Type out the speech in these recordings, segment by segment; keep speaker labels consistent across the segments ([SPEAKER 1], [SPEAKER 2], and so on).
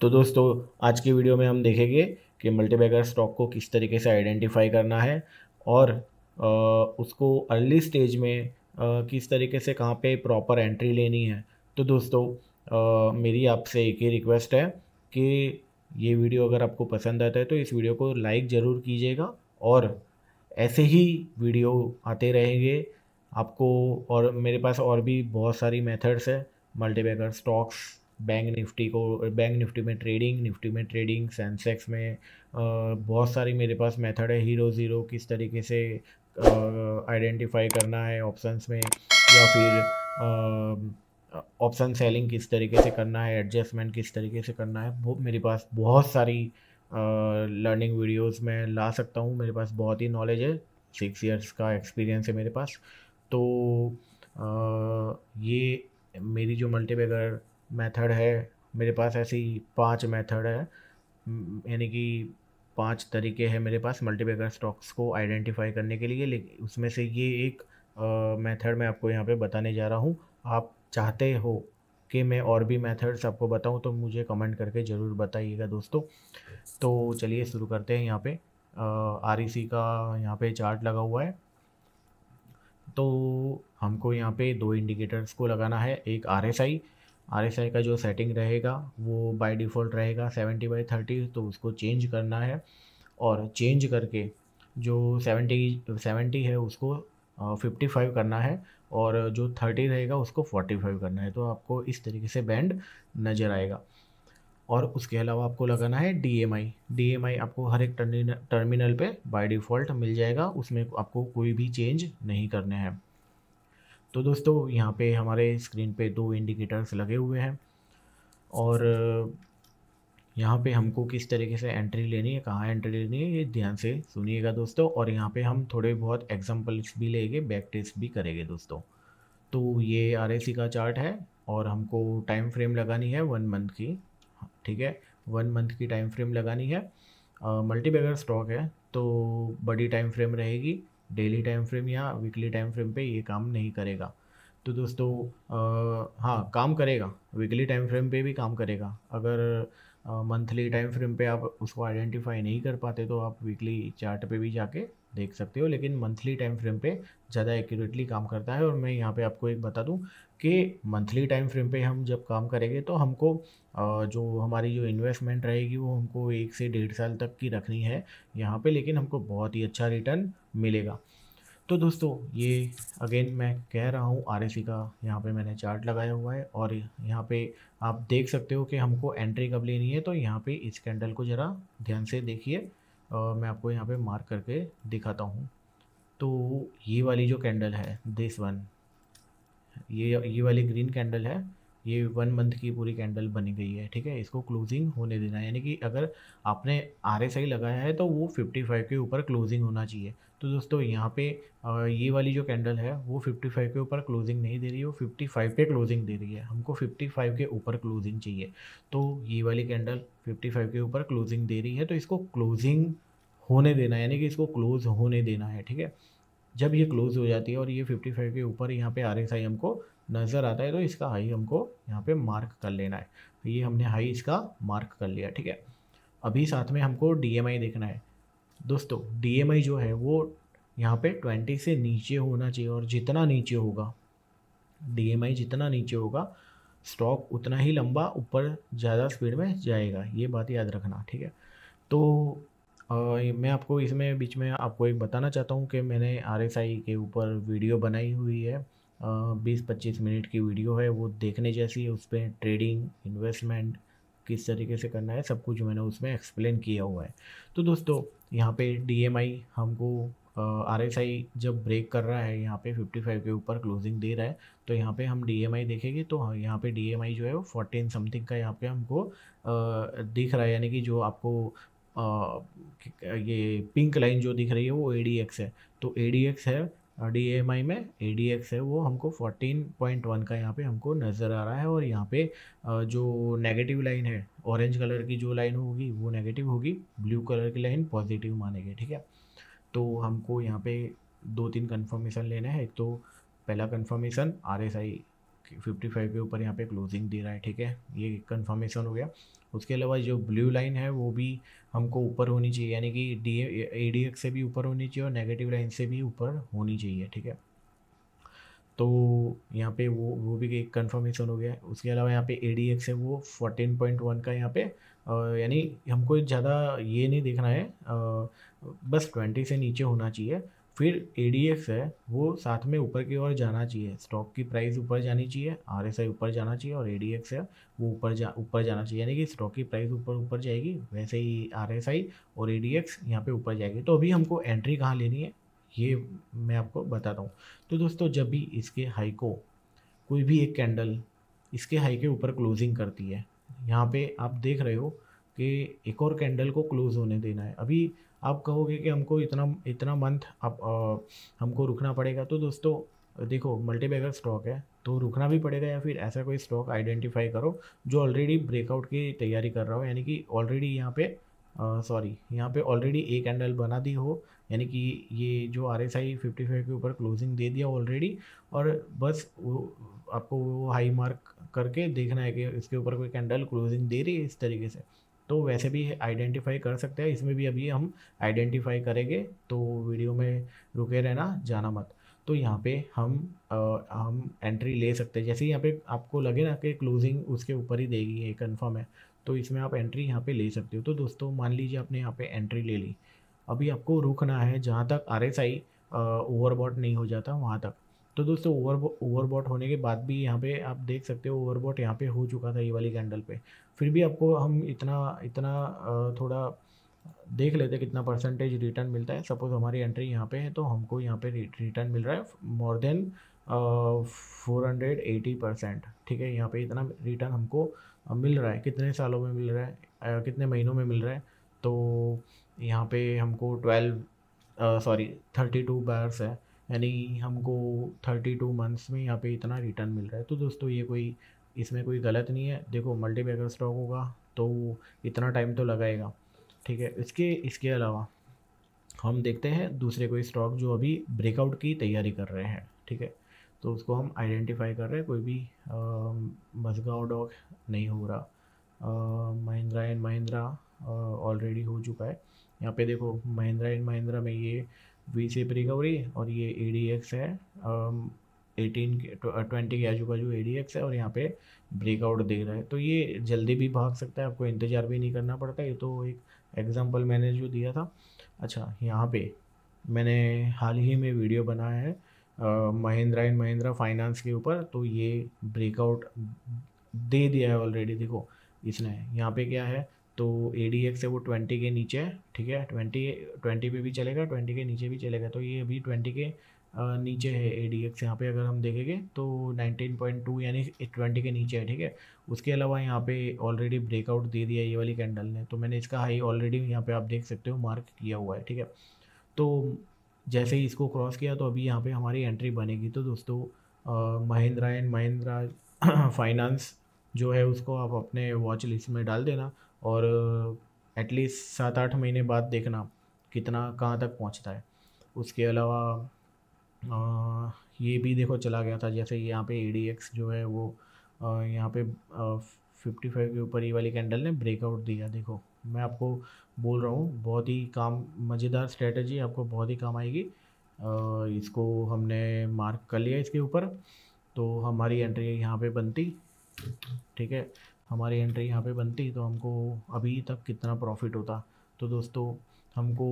[SPEAKER 1] तो दोस्तों, आज की वीडियो में हम देखेंगे कि मल्टीबैगर स्टॉक को किस तरीके से आइडेंटिफाई करना है और उसको अर्ली स्टेज में किस तरीके से कहाँ पे प्रॉपर एंट्री लेनी है। तो दोस्तों, मेरी आपसे एक ही रिक्वेस्ट है कि ये वीडियो अगर आपको पसंद आता है तो इस वीडियो को लाइक ज़रूर कीजिएगा और ऐसे ही वीडियो आते रहेंगे आपको। और मेरे पास और भी बहुत सारी मेथड्स है मल्टीबैगर स्टॉक्स, बैंक निफ्टी में ट्रेडिंग, निफ्टी में ट्रेडिंग, सेंसेक्स में बहुत सारी मेरे पास मेथड है। हीरो ज़ीरो किस तरीके से आइडेंटिफाई करना है ऑप्शंस में, या फिर ऑप्शन सेलिंग किस तरीके से करना है, एडजस्टमेंट किस तरीके से करना है, वो मेरे पास बहुत सारी लर्निंग वीडियोस मैं ला सकता हूँ। मेरे पास बहुत ही नॉलेज है, 6 इयर्स का एक्सपीरियंस है मेरे पास। तो ये मेरी जो मल्टीबैगर मेथड है, मेरे पास ऐसी 5 मेथड है, यानी कि 5 तरीके हैं मेरे पास मल्टीबैगर स्टॉक्स को आइडेंटिफाई करने के लिए। लेकिन उसमें से ये एक मेथड मैं आपको यहाँ पे बताने जा रहा हूँ। आप चाहते हो कि मैं और भी मेथड्स आपको बताऊँ तो मुझे कमेंट करके ज़रूर बताइएगा दोस्तों। तो चलिए शुरू करते हैं। यहाँ पे REC का यहाँ पे चार्ट लगा हुआ है। तो हमको यहाँ पे 2 इंडिकेटर्स को लगाना है। एक RSI का जो सेटिंग रहेगा वो बाय डिफ़ॉल्ट रहेगा 70/30, तो उसको चेंज करना है। और चेंज करके जो 70 है उसको 55 करना है, और जो 30 रहेगा उसको 45 करना है। तो आपको इस तरीके से बैंड नज़र आएगा। और उसके अलावा आपको लगाना है DMI आपको हर एक टर्मिनल पे बाय डिफ़ॉल्ट मिल जाएगा, उसमें आपको कोई भी चेंज नहीं करने हैं। तो दोस्तों, यहाँ पे हमारे स्क्रीन पे 2 इंडिकेटर्स लगे हुए हैं, और यहाँ पे हमको किस तरीके से एंट्री लेनी है, कहाँ एंट्री लेनी है, ये ध्यान से सुनिएगा दोस्तों। और यहाँ पे हम थोड़े बहुत एग्जांपल्स भी लेंगे, बैक टेस्ट भी करेंगे दोस्तों। तो ये RSI का चार्ट है और हमको टाइम फ्रेम लगानी है 1 मंथ की। ठीक है, 1 मंथ की टाइम फ्रेम लगानी है। मल्टीबैगर स्टॉक है तो बड़ी टाइम फ्रेम रहेगी, डेली टाइम फ्रेम या वीकली टाइम फ्रेम पे ये काम नहीं करेगा। तो दोस्तों, हाँ काम करेगा, वीकली टाइम फ्रेम पे भी काम करेगा। अगर मंथली टाइम फ्रेम पे आप उसको आइडेंटिफाई नहीं कर पाते तो आप वीकली चार्ट पे भी जाके देख सकते हो, लेकिन मंथली टाइम फ्रेम पे ज़्यादा एक्यूरेटली काम करता है। और मैं यहाँ पे आपको एक बता दूँ कि मंथली टाइम फ्रेम पे हम जब काम करेंगे तो हमको जो हमारी जो इन्वेस्टमेंट रहेगी वो हमको 1 से 1.5 साल तक की रखनी है यहाँ पे, लेकिन हमको बहुत ही अच्छा रिटर्न मिलेगा। तो दोस्तों, ये अगेन मैं कह रहा हूँ, RSI का यहाँ पे मैंने चार्ट लगाया हुआ है, और यहाँ पे आप देख सकते हो कि हमको एंट्री कब लेनी है। तो यहाँ पे इस कैंडल को ज़रा ध्यान से देखिए, मैं आपको यहाँ पे मार्क करके दिखाता हूँ। तो ये वाली जो कैंडल है, दिस वन, ये वाली ग्रीन कैंडल है, ये 1 मंथ की पूरी कैंडल बनी गई है। ठीक है, इसको क्लोजिंग होने देना है, यानी कि अगर आपने RSI लगाया है तो वो 55 के ऊपर क्लोजिंग होना चाहिए। तो दोस्तों, यहाँ पे ये वाली जो कैंडल है वो 55 के ऊपर क्लोजिंग नहीं दे रही है, वो 55 पे क्लोजिंग दे रही है। हमको 55 के ऊपर क्लोजिंग चाहिए। तो ये वाली कैंडल 55 के ऊपर क्लोजिंग दे रही है, तो इसको क्लोजिंग होने देना है, यानी कि इसको क्लोज होने देना है। ठीक है, जब ये क्लोज हो जाती है और ये 55 के ऊपर यहाँ पे RSI हमको नज़र आता है तो इसका हाई हमको यहाँ पे मार्क कर लेना है। तो ये हमने हाई इसका मार्क कर लिया। ठीक है, अभी साथ में हमको DMI देखना है। दोस्तों, DMI जो है वो यहाँ पे 20 से नीचे होना चाहिए, और जितना नीचे होगा DMI, जितना नीचे होगा स्टॉक उतना ही लंबा ऊपर ज़्यादा स्पीड में जाएगा, ये बात याद रखना। ठीक है, तो मैं आपको इसमें बीच में आपको एक बताना चाहता हूँ कि मैंने RSI के ऊपर वीडियो बनाई हुई है, 20-25 मिनट की वीडियो है, वो देखने जैसी है। उस पर ट्रेडिंग, इन्वेस्टमेंट किस तरीके से करना है, सब कुछ मैंने उसमें एक्सप्लेन किया हुआ है। तो दोस्तों, यहाँ पे DMI हमको RSI जब ब्रेक कर रहा है, यहाँ पे 55 के ऊपर क्लोजिंग दे रहा है, तो यहाँ पे हम DMI देखेंगे तो हाँ, यहाँ पे DMI जो है वो 14 समथिंग का यहाँ पे हमको दिख रहा है, यानी कि जो आपको ये पिंक लाइन जो दिख रही है वो ADX है। तो ADX है, DMI में ADX है, वो हमको 14.1 का यहाँ पे हमको नज़र आ रहा है। और यहाँ पे जो नेगेटिव लाइन है, ऑरेंज कलर की जो लाइन होगी वो नेगेटिव होगी, ब्लू कलर की लाइन पॉजिटिव मानेंगे। ठीक है, तो हमको यहाँ पे 2-3 कंफर्मेशन लेना है। एक तो पहला कंफर्मेशन RSI 55 के ऊपर यहाँ पे क्लोजिंग दे रहा है, ठीक है, ये कंफर्मेशन हो गया। उसके अलावा जो ब्लू लाइन है वो भी हमको ऊपर होनी चाहिए, यानी कि ADX से भी ऊपर होनी चाहिए और नेगेटिव लाइन से भी ऊपर होनी चाहिए, ठीक है। तो यहाँ पे वो भी एक कंफर्मेशन हो गया है। उसके अलावा यहाँ पे ADX है वो 14.1 का यहाँ पे यानी हमको ज़्यादा ये नहीं देखना है, बस 20 से नीचे होना चाहिए। फिर ADX है वो साथ में ऊपर की ओर जाना चाहिए, स्टॉक की प्राइस ऊपर जानी चाहिए, RSI ऊपर जाना चाहिए और ADX है वो ऊपर जाना चाहिए, यानी कि स्टॉक की प्राइस ऊपर जाएगी, वैसे ही RSI और ADX यहाँ पे ऊपर जाएगी। तो अभी हमको एंट्री कहाँ लेनी है ये मैं आपको बताता हूँ। तो दोस्तों जब भी इसके हाई को कोई भी एक कैंडल इसके हाई के ऊपर क्लोजिंग करती है, यहाँ पे आप देख रहे हो कि एक और कैंडल को क्लोज होने देना है। अभी आप कहोगे कि हमको इतना इतना मंथ अब हमको रुकना पड़ेगा। तो दोस्तों देखो, मल्टीबैगर स्टॉक है तो रुकना भी पड़ेगा, या फिर ऐसा कोई स्टॉक आइडेंटिफाई करो जो ऑलरेडी ब्रेकआउट की तैयारी कर रहा हो, यानी कि ऑलरेडी यहाँ पे यहाँ पे ऑलरेडी एक कैंडल बना दी हो, यानी कि ये जो RSI 55 के ऊपर क्लोजिंग दे दिया ऑलरेडी, और बस वो आपको वो हाई मार्क करके देखना है कि इसके ऊपर कोई कैंडल क्लोजिंग दे रही है इस तरीके से। तो वैसे भी आइडेंटिफाई कर सकते हैं, इसमें भी अभी हम आइडेंटिफाई करेंगे, तो वीडियो में रुके रहना, जाना मत। तो यहाँ पे हम एंट्री ले सकते हैं, जैसे यहाँ पे आपको लगे ना कि क्लोजिंग उसके ऊपर ही देगी, ये कंफर्म है, तो इसमें आप एंट्री यहाँ पे ले सकते हो। तो दोस्तों मान लीजिए आपने यहाँ पे एंट्री ले ली, अभी आपको रुकना है जहाँ तक RSI ओवरबॉट नहीं हो जाता वहाँ तक। तो दोस्तों ओवरबॉट होने के बाद भी यहाँ पे आप देख सकते हो ओवरबॉट यहाँ पे हो चुका था ये वाली कैंडल पे, फिर भी आपको हम इतना इतना थोड़ा देख लेते कितना परसेंटेज रिटर्न मिलता है। सपोज हमारी एंट्री यहाँ पे है तो हमको यहाँ पे रिटर्न मिल रहा है मोर देन 480%, ठीक है। यहाँ पे इतना रिटर्न हमको मिल रहा है, कितने सालों में मिल रहा है, कितने महीनों में मिल रहा है। तो यहाँ पे हमको 32 बार्स है, यानी हमको 32 मंथ्स में यहाँ पे इतना रिटर्न मिल रहा है। तो दोस्तों ये कोई इसमें कोई गलत नहीं है। देखो मल्टीबैगर स्टॉक होगा तो इतना टाइम तो लगाएगा, ठीक है। इसके अलावा हम देखते हैं दूसरे कोई स्टॉक जो अभी ब्रेकआउट की तैयारी कर रहे हैं, ठीक है। तो उसको हम आइडेंटिफाई कर रहे हैं, कोई भी मज़गांव डॉक नहीं हो रहा, महिंद्रा एंड महिंद्रा ऑलरेडी हो चुका है। यहाँ पे देखो महिंद्रा एंड महिंद्रा में ये वी शेप रिकवरी और ये ADX है 20 के आजू बाजू ADX है, और यहाँ पे ब्रेकआउट दे रहा है। तो ये जल्दी भी भाग सकता है, आपको इंतज़ार भी नहीं करना पड़ता। ये तो एक एग्जांपल मैंने जो दिया था। अच्छा, यहाँ पे मैंने हाल ही में वीडियो बनाया है महिंद्रा एंड महिंद्रा फाइनेंस के ऊपर, तो ये ब्रेकआउट दे दिया है ऑलरेडी। देखो इसने यहाँ पे क्या है, तो ADX है वो 20 के नीचे है, ठीक है। 20 पे भी चलेगा, 20 के नीचे भी चलेगा। तो ये अभी 20 के नीचे है ADX, यहाँ पे अगर हम देखेंगे तो 19.2 यानी 20 के नीचे है, ठीक है। उसके अलावा यहाँ पे ऑलरेडी ब्रेकआउट दे दिया ये वाली कैंडल ने, तो मैंने इसका हाई ऑलरेडी यहाँ पे आप देख सकते हो मार्क किया हुआ है, ठीक है। तो जैसे ही इसको क्रॉस किया तो अभी यहाँ पे हमारी एंट्री बनेगी। तो दोस्तों महिंद्रा एंड महिंद्रा फाइनेंस जो है उसको आप अपने वॉच लिस्ट में डाल देना, और एटलीस्ट 7-8 महीने बाद देखना कितना कहाँ तक पहुँचता है। उसके अलावा ये भी देखो चला गया था, जैसे यहाँ पे ADX जो है वो यहाँ पे 55 के ऊपर ये वाली कैंडल ने ब्रेकआउट दिया। देखो मैं आपको बोल रहा हूँ, बहुत ही काम मज़ेदार स्ट्रेटजी, आपको बहुत ही काम आएगी। इसको हमने मार्क कर लिया इसके ऊपर, तो हमारी एंट्री यहाँ पे बनती, ठीक है। हमारी एंट्री यहाँ पे बनती तो हमको अभी तक कितना प्रॉफिट होता। तो दोस्तों हमको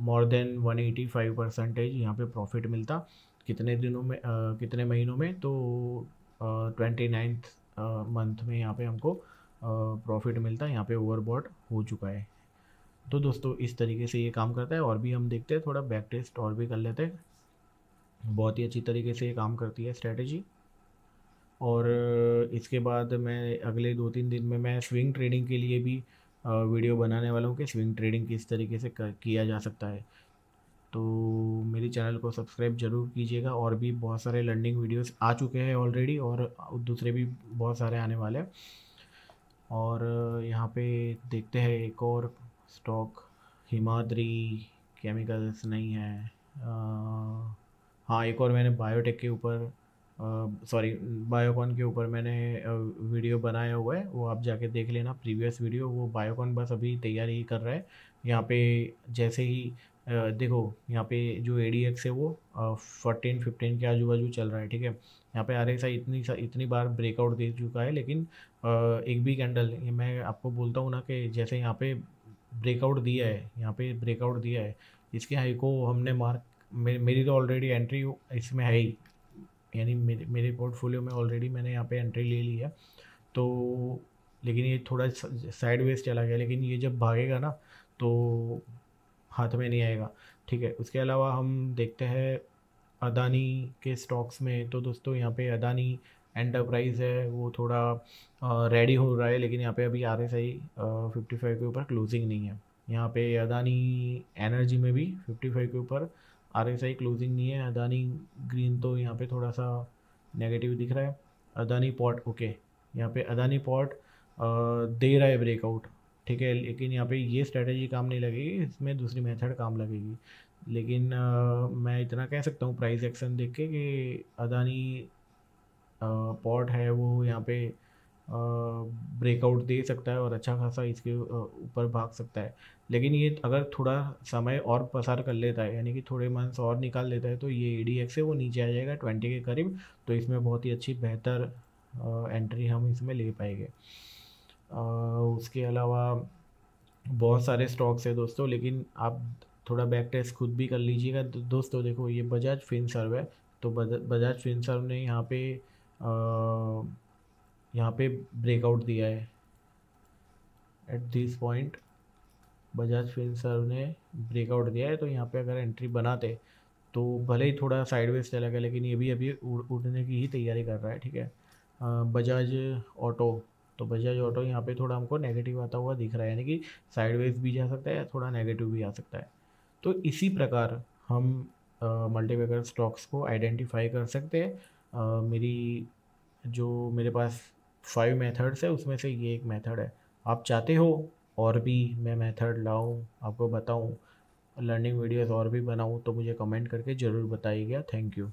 [SPEAKER 1] मोर देन 185% यहाँ पे प्रॉफिट मिलता। कितने दिनों में कितने महीनों में, तो 29th मंथ में यहाँ पे हमको प्रॉफिट मिलता है। यहाँ पे ओवरबॉट हो चुका है। तो दोस्तों इस तरीके से ये काम करता है, और भी हम देखते हैं, थोड़ा बैक टेस्ट और भी कर लेते हैं। बहुत ही अच्छी तरीके से ये काम करती है स्ट्रेटजी। और इसके बाद मैं अगले 2-3 दिन में मैं स्विंग ट्रेडिंग के लिए भी वीडियो बनाने वाला हूँ कि स्विंग ट्रेडिंग किस तरीके से किया जा सकता है। तो मेरे चैनल को सब्सक्राइब ज़रूर कीजिएगा, और भी बहुत सारे लर्निंग वीडियोस आ चुके हैं ऑलरेडी, और दूसरे भी बहुत सारे आने वाले हैं। और यहाँ पे देखते हैं एक और स्टॉक, हिमाद्री केमिकल्स नहीं है, हाँ एक और मैंने बायोटेक के ऊपर सॉरी, बायोकॉन के ऊपर मैंने वीडियो बनाया हुआ है, वो आप जाके देख लेना प्रीवियस वीडियो। वो बायोकॉन बस अभी तैयारी ही कर रहा है। यहाँ पे जैसे ही देखो, यहाँ पे जो ADX है वो 14-15 के आजू बाजू चल रहा है, ठीक है। यहाँ पे RSI इतनी बार ब्रेकआउट दे चुका है, लेकिन एक भी कैंडल, ये मैं आपको बोलता हूँ ना कि जैसे यहाँ पे ब्रेकआउट दिया है, यहाँ पे ब्रेकआउट दिया है, इसके हाई को हमने मार्क, मेरी तो ऑलरेडी एंट्री इसमें है ही, यानी मेरे पोर्टफोलियो में ऑलरेडी मैंने यहाँ पे एंट्री ले ली है। तो लेकिन ये थोड़ा साइडवेज चला गया, लेकिन ये जब भागेगा ना तो हाथ में नहीं आएगा, ठीक है। उसके अलावा हम देखते हैं अदानी के स्टॉक्स में, तो दोस्तों यहाँ पे अदानी एंटरप्राइज है, वो थोड़ा रेडी हो रहा है, लेकिन यहाँ पे अभी RSI 55 के ऊपर क्लोजिंग नहीं है। यहाँ पे अदानी एनर्जी में भी 55 के ऊपर RSI क्लोजिंग नहीं है। अदानी ग्रीन तो यहाँ पे थोड़ा सा नेगेटिव दिख रहा है। अदानी पॉट ओके, यहाँ पे अदानी पॉट दे रहा है ब्रेकआउट, ठीक है, लेकिन यहाँ पे ये स्ट्रेटेजी काम नहीं लगेगी, इसमें दूसरी मेथड काम लगेगी। लेकिन मैं इतना कह सकता हूँ प्राइस एक्शन देख के कि अदानी पॉट है वो यहाँ पे ब्रेकआउट दे सकता है और अच्छा खासा इसके ऊपर भाग सकता है। लेकिन ये अगर थोड़ा समय और पसार कर लेता है, यानी कि थोड़े मंथ्स और निकाल लेता है, तो ये ADX है वो नीचे आ जाएगा 20 के करीब, तो इसमें बहुत ही अच्छी बेहतर एंट्री हम इसमें ले पाएंगे। उसके अलावा बहुत सारे स्टॉक्स है दोस्तों, लेकिन आप थोड़ा बैक टेस्ट खुद भी कर लीजिएगा। दोस्तों देखो, ये बजाज फिनसर्व है, तो बजाज फिनसर्व ने यहाँ पे ब्रेकआउट दिया है at this point. Bajaj Finserv ने ब्रेकआउट दिया है, तो यहाँ पे अगर एंट्री बनाते तो भले ही थोड़ा साइडवेज चला गया, लेकिन ये भी अभी उड़ने की ही तैयारी कर रहा है, ठीक है। बजाज ऑटो, तो बजाज ऑटो यहाँ पे थोड़ा हमको नेगेटिव आता हुआ दिख रहा है, यानी कि साइडवेज भी जा सकता है, थोड़ा नेगेटिव भी आ सकता है। तो इसी प्रकार हम मल्टीबैगर स्टॉक्स को आइडेंटिफाई कर सकते हैं। मेरे पास 5 मेथड्स है, उसमें से ये एक मेथड है। आप चाहते हो और भी मैं मेथड लाऊं, आपको बताऊं, लर्निंग वीडियोस और भी बनाऊं, तो मुझे कमेंट करके ज़रूर बताइएगा। Thank you.